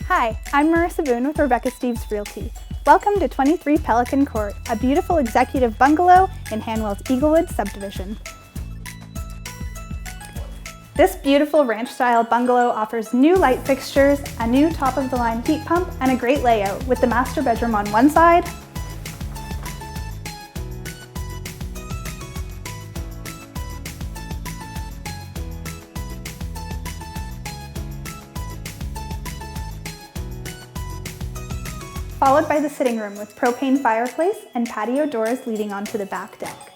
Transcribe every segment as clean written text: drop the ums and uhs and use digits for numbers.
Hi, I'm Marissa Boone with Rebecca Steves Realty. Welcome to 23 Pelican Court, a beautiful executive bungalow in Hanwell's Eaglewood Subdivision. This beautiful ranch-style bungalow offers new light fixtures, a new top-of-the-line heat pump, and a great layout with the master bedroom on one side, followed by the sitting room with propane fireplace and patio doors leading onto the back deck.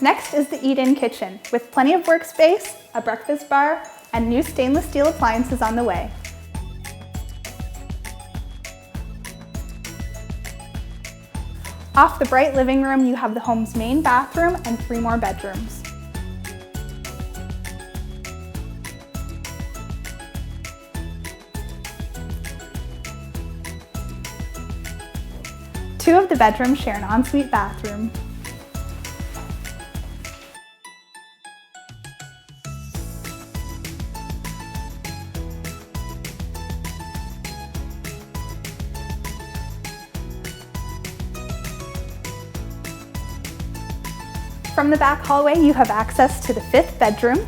Next is the eat-in kitchen with plenty of workspace, a breakfast bar, and new stainless steel appliances on the way. Off the bright living room, you have the home's main bathroom and 3 more bedrooms. Two of the bedrooms share an ensuite bathroom. From the back hallway, you have access to the 5th bedroom,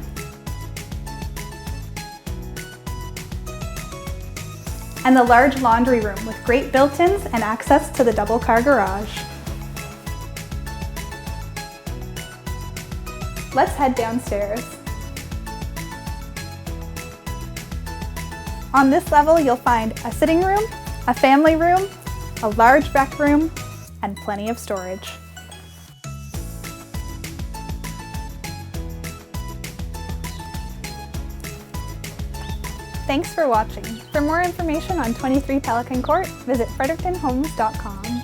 and the large laundry room with great built-ins and access to the double-car garage. Let's head downstairs. On this level, you'll find a sitting room, a family room, a large rec room, and plenty of storage. Thanks for watching. For more information on 23 Pelican Court, visit frederictonhomes.com.